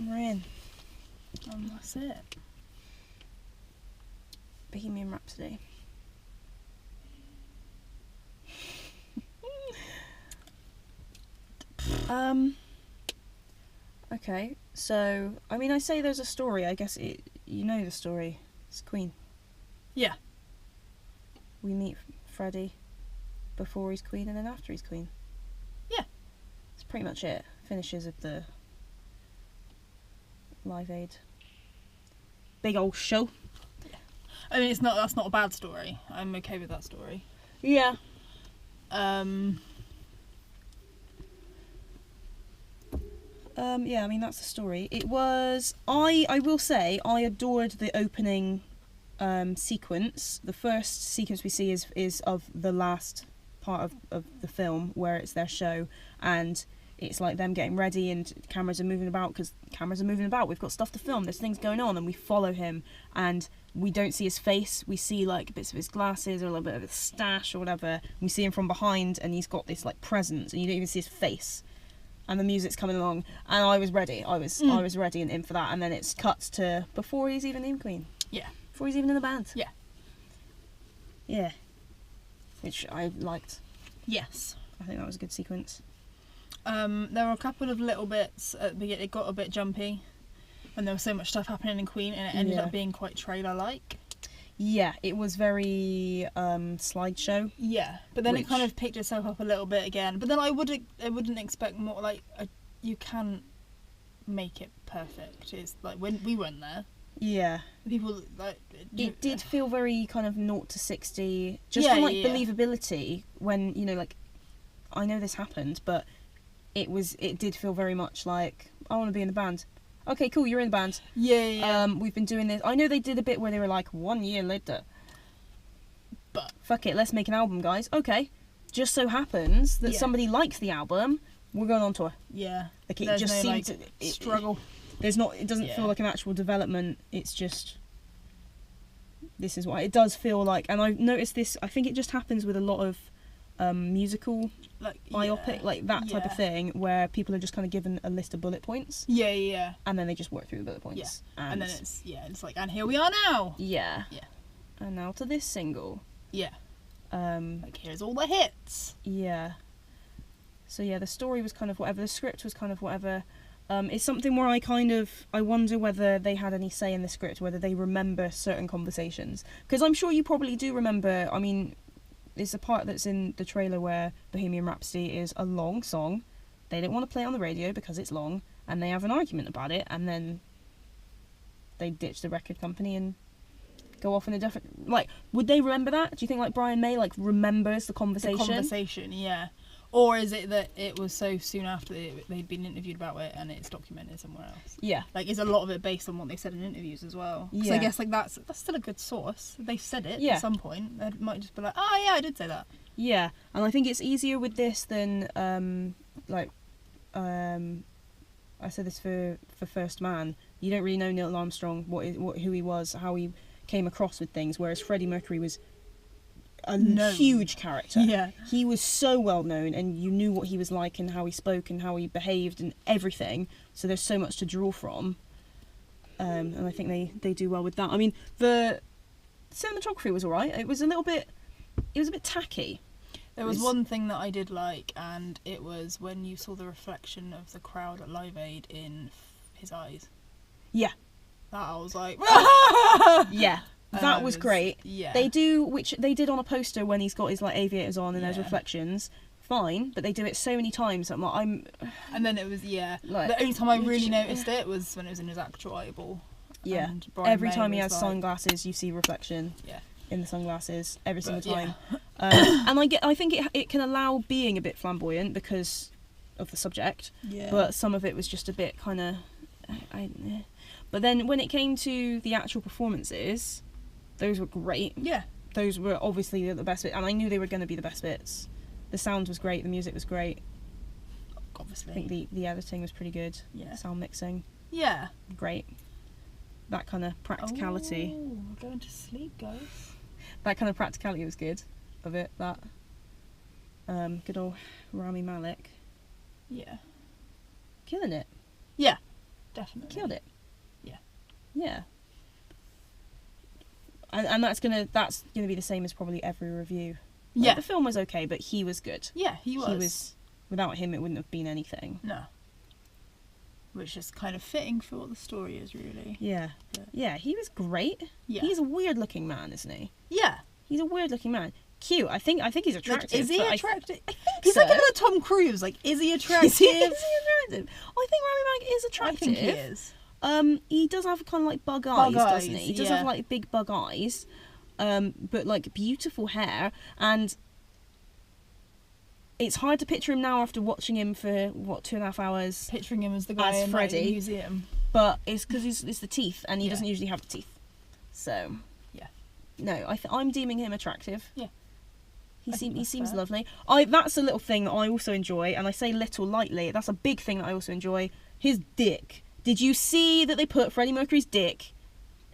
we're in. That's it. Bohemian Rhapsody. Okay, so, I mean, I say there's a story, I guess you know the story. It's Queen. Yeah. We meet Freddie before he's Queen and then after he's Queen. Yeah. That's pretty much it. Finishes of the Live Aid. Big old show. I mean, that's not a bad story. I'm okay with that story. Yeah. Yeah, I mean, that's the story. It was... I will say, I adored the opening sequence. The first sequence we see is of the last part of the film, where it's their show, and it's like them getting ready and cameras are moving about, because cameras are moving about. We've got stuff to film. There's things going on, and we follow him, and we don't see his face. We see, like, bits of his glasses or a little bit of his stash or whatever. We see him from behind, and he's got this, like, presence, and you don't even see his face. And the music's coming along, and I was ready. I was ready and in for that. And then it's cut to before he's even in Queen. Yeah. Before he's even in the band. Yeah. Yeah. Which I liked. Yes. I think that was a good sequence. There were a couple of little bits at the beginning. It got a bit jumpy when there was so much stuff happening in Queen, and it ended up being quite trailer-like. Yeah, it was very slideshow. Yeah, but then it kind of picked itself up a little bit again. But then I wouldn't expect more. Like, you can't make it perfect. It's like when we weren't there. Yeah. People like. It did feel very kind of 0 to 60, just from like believability. When like, I know this happened, but it did feel very much like I want to be in the band. Okay, cool, you're in the band. Yeah. We've been doing this. I know they did a bit where they were like, 1 year later. But fuck it, let's make an album, guys. Okay. Just so happens that somebody likes the album, we're going on tour. Yeah. Like, it just seems to struggle. It doesn't feel like an actual development. It's just, this is what it does feel like. And I've noticed this, I think it just happens with a lot of musical biopic, like that type of thing, where people are just kind of given a list of bullet points. Yeah. And then they just work through the bullet points. Yeah. And then it's like, and here we are now. Yeah. Yeah. And now to this single. Yeah. Like, here's all the hits. Yeah. So yeah, the story was kind of whatever, the script was kind of whatever. It's something where I wonder whether they had any say in the script, whether they remember certain conversations. Because I'm sure you probably do remember, I mean, there's a part that's in the trailer where Bohemian Rhapsody is a long song. They don't want to play it on the radio because it's long, and they have an argument about it, and then they ditch the record company and go off in a different... Like, would they remember that? Do you think, like, Brian May, like, remembers the conversation? The conversation, yeah. Or is it that it was so soon after they'd been interviewed about it and it's documented somewhere else? Yeah. Like, is a lot of it based on what they said in interviews as well? Yeah. So I guess, like, that's still a good source. They said it at some point. They might just be like, oh, yeah, I did say that. Yeah. And I think it's easier with this than, I said this for First Man. You don't really know Neil Armstrong, who he was, how he came across with things, whereas Freddie Mercury was a huge character. Yeah. He was so well known, and you knew what he was like and how he spoke and how he behaved and everything. So there's so much to draw from. And I think they do well with that. I mean, the cinematography was alright. It was a bit tacky. There was one thing that I did like, and it was when you saw the reflection of the crowd at Live Aid in his eyes. Yeah. That I was like... Yeah. That was great. Yeah. They do, which they did on a poster when he's got his like aviators on and there's reflections. Fine, but they do it so many times. I'm like, And then it was like, the only time I really noticed it was when it was in his actual eyeball. Yeah. Every time he has sunglasses, you see reflection. Yeah. In the sunglasses every single time. Yeah. And I think it can allow being a bit flamboyant because of the subject. Yeah. But some of it was just a bit kind of. But then when it came to the actual performances, those were great. Yeah. Those were obviously the best bit, and I knew they were going to be the best bits. The sound was great, the music was great. Obviously. I think the editing was pretty good. Yeah. Sound mixing. Yeah. Great. That kind of practicality. Oh, we're going to sleep, guys. That kind of practicality was good of it. That good old Rami Malek. Yeah. Killing it. Yeah. Definitely. Killed it. Yeah. Yeah. And that's gonna be the same as probably every review. Like, Yeah. the film was okay, but he was good. Yeah, he was. Without him, it wouldn't have been anything. No. Which is kind of fitting for what the story is, really. Yeah. But- Yeah, he was great. Yeah. He's a weird-looking man, isn't he? Yeah. He's a weird-looking man. Cute. I think he's attractive. Like, is he but attractive? I think He's so. like another Tom Cruise. Like, is he attractive? Is he attractive? I think Rami Malek is I attractive. think he is. He does have kind of like bug eyes, doesn't he? eyes, He does yeah. have like big bug eyes, but like beautiful hair, and it's hard to picture him now after watching him for 2.5 hours. Picturing him as the guy As in Freddy. like, the museum. But it's because it's the teeth, and he Yeah. doesn't usually have the teeth. So Yeah. no, I'm deeming him attractive. Yeah. He I think that's seems fair. lovely. That's a little thing that I also enjoy, and I say little lightly. That's a big thing that I also enjoy. His dick. Did you see that they put Freddie Mercury's dick?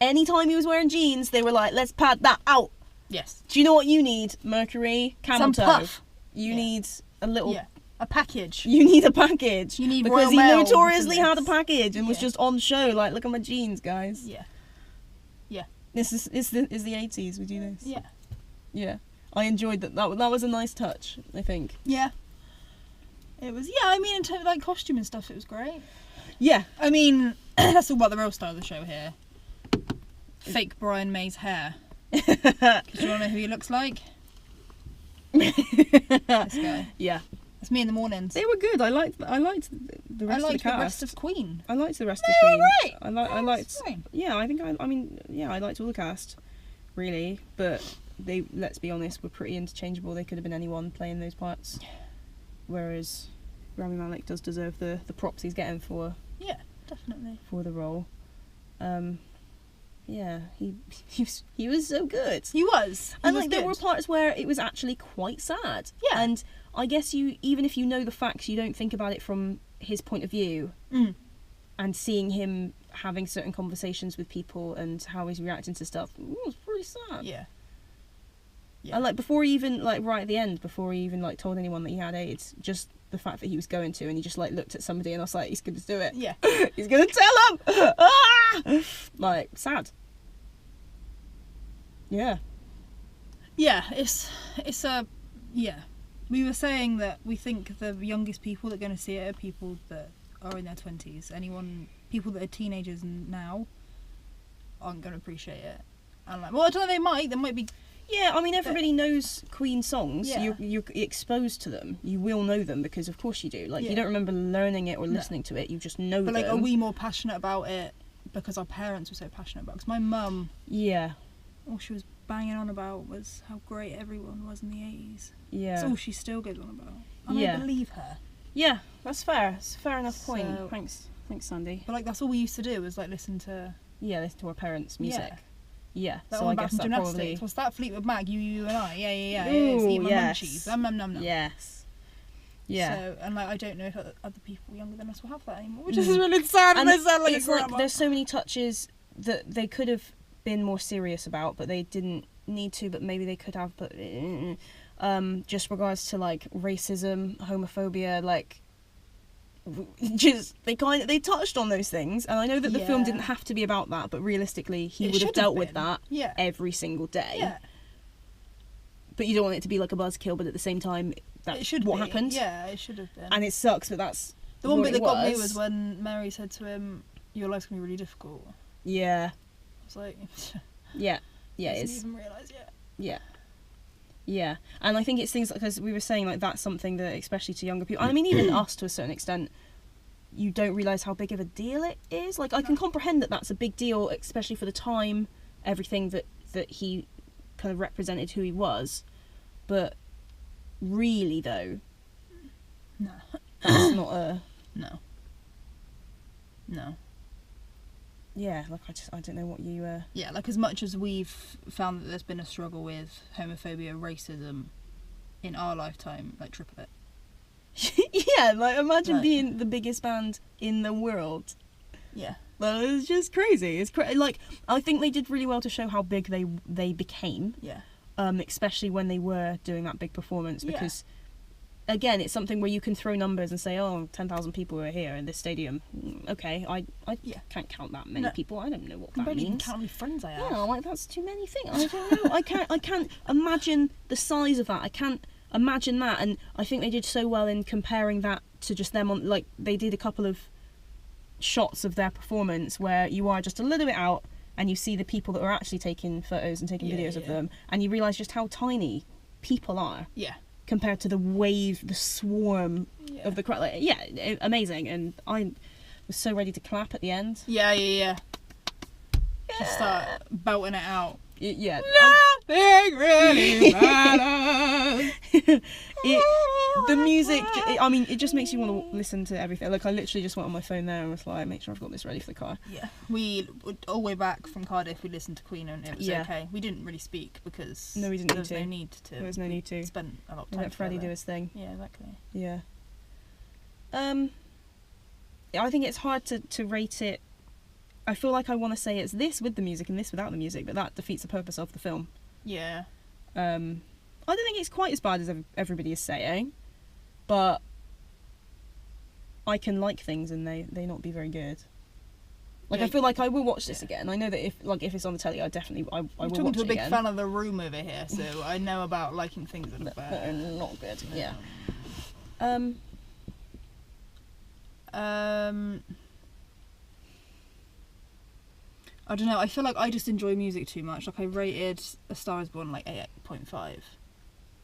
Anytime he was wearing jeans, they were like, "Let's pad that out." Yes. Do you know what you need, Mercury? Camel Some toe. puff. You Yeah. need a little. Yeah. A package. You need a package. You need because Royal he Mail notoriously for had a this. package and was Yeah. just on show. Like, look at my jeans, guys. Yeah. This is the 80s. We do this. Yeah. Yeah. I enjoyed that. That was a nice touch, I think. Yeah. It was. Yeah. I mean, in terms of like costume and stuff, it was great. Yeah. I mean, let's talk about the real star of the show here. Fake Brian May's hair. Do you want to know who he looks like? This guy. Yeah. It's me in the mornings. They were good. I liked the I rest liked of the cast. rest of Queen. I liked the rest They of the were Queen. great. I liked. It's fine. Yeah, I think I mean, yeah, I liked all the cast, really. But they, let's be honest, were pretty interchangeable. They could have been anyone playing those parts. Whereas Rami Malek does deserve the props he's getting for Yeah, definitely. the role. Yeah, he was so good. He was. And like there were parts where it was actually quite sad. Yeah. And I guess even if you know the facts, you don't think about it from his point of view. Mm. And seeing him having certain conversations with people and how he's reacting to stuff, it was pretty sad. Yeah. And like before he even like right at the end, before he even like told anyone that he had AIDS, just the fact that he was going to, and he just like looked at somebody and I was like, he's gonna do it. Yeah. He's gonna tell him. Ah! Like sad. Yeah. Yeah, it's a yeah. We were saying that we think the youngest people that are going to see it are people that are in their 20s. People that are teenagers now aren't going to appreciate it. And like, well, I don't know, they might. There might be. Yeah, I mean, everybody knows Queen songs. Yeah. You're exposed to them. You will know them because, of course, you do. Like, Yeah. you don't remember learning it or No. listening to it. You just know But like, them. are we more passionate about it because our parents were so passionate about it? Because my mum, Yeah, all she was banging on about was how great everyone was in the 80s. yeah. That's all she still goes on about. And Yeah. I believe her. Yeah, that's fair. It's a fair enough point. So- Thanks, Sandy. But like, that's all we used to do was like listen to Yeah, listen to our parents' music. Yeah. Yeah, that so one I back guess from that gymnastics. probably. What's that? Fleetwood Mac, you and I. Yeah. Ooh, Eat my yes. munchies. Nom. Yes. Yeah. So, and like, I don't know if other people younger than us will have that anymore, which is really sad. And I sound like a it's like grandma. there's so many touches that they could have been more serious about, but they didn't need to. But maybe they could have. But just regards to like racism, homophobia, like just they touched on those things, and I know that the film Yeah. didn't have to be about that, but realistically, he It would have should dealt with been. that Yeah. every single day. Yeah. But you don't want it to be like a buzzkill, but at the same time, that's It should what be. happened. Yeah, it should have been. And it sucks, but that's the one what bit it that got me was when Mary said to him, "Your life's gonna be really difficult." I yeah, was like, yeah, yeah, it "Doesn't is. even realise yet." Yeah. Yeah. And I think it's things like, because we were saying, like, that's something that, especially to younger people, I mean, even us to a certain extent, you don't realise how big of a deal it is. Like, I can comprehend that that's a big deal, especially for the time, everything that he kind of represented who he was. But really, though, No. that's not a... No. Yeah, like, I don't know what you... Yeah, like as much as we've found that there's been a struggle with homophobia, racism in our lifetime, like triple it. Yeah, like, imagine Right. being the biggest band in the world. Yeah. Well, it's just crazy. It's like, I think they did really well to show how big they became. Yeah. Especially when they were doing that big performance, Yeah. because again, it's something where you can throw numbers and say, oh, 10,000 people are here in this stadium. Okay, I can't count that many people. I don't know what that barely means. Even count how many friends I have. Yeah, like that's too many things. I don't know. I can't imagine the size of that. I can't imagine that. And I think they did so well in comparing that to just them on, like, they did a couple of shots of their performance where you are just a little bit out and you see the people that are actually taking photos and taking videos of them, and you realise just how tiny people are. Yeah. Compared to the wave, the swarm of the crowd. Like, amazing. And I was so ready to clap at the end. Yeah. Just start belting it out. Yeah. Nothing really matters. The music, it just makes you want to listen to everything. Like, I literally just went on my phone there and was like, make sure I've got this ready for the car. Yeah. All the way back from Cardiff, we listened to Queen and it was okay. We didn't really speak because there was no need to. There was no need to. Spend a lot of time let Freddie do his thing. Yeah, exactly. Yeah. I think it's hard to rate it. I feel like I want to say it's this with the music and this without the music, but that defeats the purpose of the film. Yeah. I don't think it's quite as bad as everybody is saying, but I can like things and they not be very good. Like, I feel like I will watch this again. I know that if it's on the telly, I will watch it again. I'm talking to a big fan of The Room over here, so I know about liking things that are not good. Yeah. I don't know, I feel like I just enjoy music too much. Like, I rated A Star Is Born like 8.5,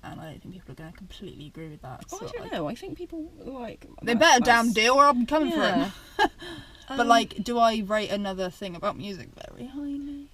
and I don't think people are going to completely agree with that. Oh, so, I don't know, I think people like... They better damn deal or I'm coming for them. But like, do I rate another thing about music very highly?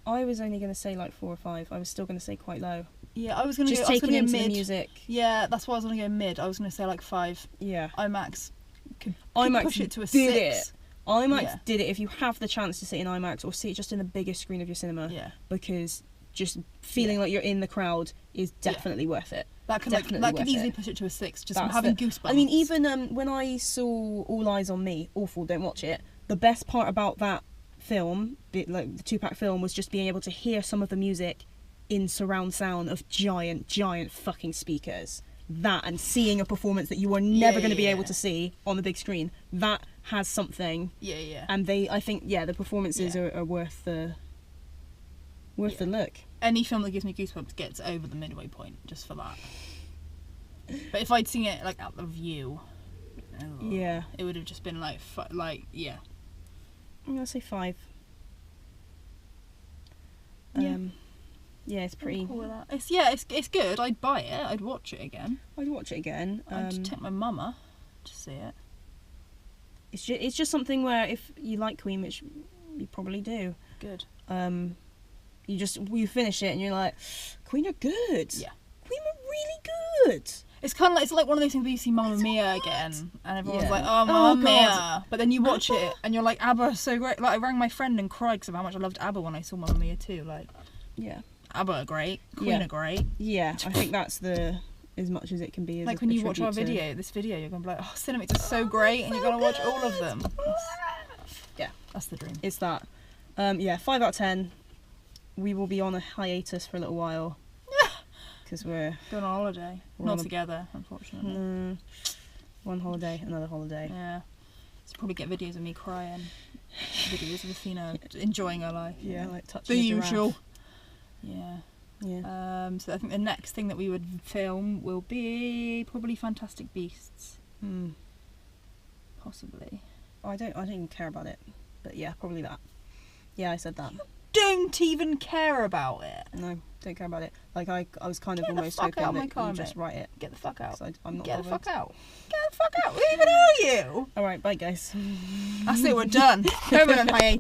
I was only going to say like 4 or 5. I was still going to say quite low. Yeah, I was going to go taking into mid. The music. Yeah, that's why I was going to go mid. I was going to say like 5. Yeah. IMAX could IMAX push it to a did 6. IMAX did it if you have the chance to sit in IMAX or see it just in the biggest screen of your cinema. Yeah. Because just feeling like you're in the crowd is definitely worth it. That could easily push it to a 6, just from having goosebumps. I mean, even when I saw All Eyes on Me, awful, don't watch it. The best part about that film, like the 2-pack film, was just being able to hear some of the music in surround sound of giant fucking speakers. That, and seeing a performance that you are never going to be able to see on the big screen, that has something. Yeah. And I think the performances are worth the look. Any film that gives me goosebumps gets over the midway point just for that. But if I'd seen it like at the View, it would have just been like yeah. I'm gonna say 5. Yeah, it's pretty. I'm cool with that. It's good. I'd buy it. I'd watch it again. I'd take my mama to see it. It's just something where if you like Queen, which you probably do. Good. You finish it and you're like, Queen are good. Yeah. Queen were really good. It's kind of like, it's like one of those things where you see Mamma Mia again, and everyone's like, "Oh, Mamma Mia!" But then you watch it and you're like, "ABBA, so great!" Like, I rang my friend and cried because of how much I loved ABBA when I saw Mamma Mia too. Like, ABBA are great, Queen are great. Yeah, I think that's as much as it can be. As like when you watch our this video, you're gonna be like, "Oh, Cinemates is so great," and you're gonna watch all of them. That's the dream. It's that. 5 out of 10. We will be on a hiatus for a little while. Because we're going on holiday. Not together, unfortunately. One holiday, another holiday. Yeah. So probably get videos of me crying. Videos of Athena enjoying her life. Yeah, like touching the usual. Giraffe. Yeah. So I think the next thing that we would film will be probably Fantastic Beasts. Possibly. I don't even care about it. But yeah, probably that. Yeah, I said that. Don't even care about it. No, don't care about it. Like, I was kind of almost hoping that you just write it. Get the fuck out. I'm not Get bothered. the fuck out. Get the fuck out. Who even are you? Alright, bye guys. That's it, we're done. Permanent hiatus.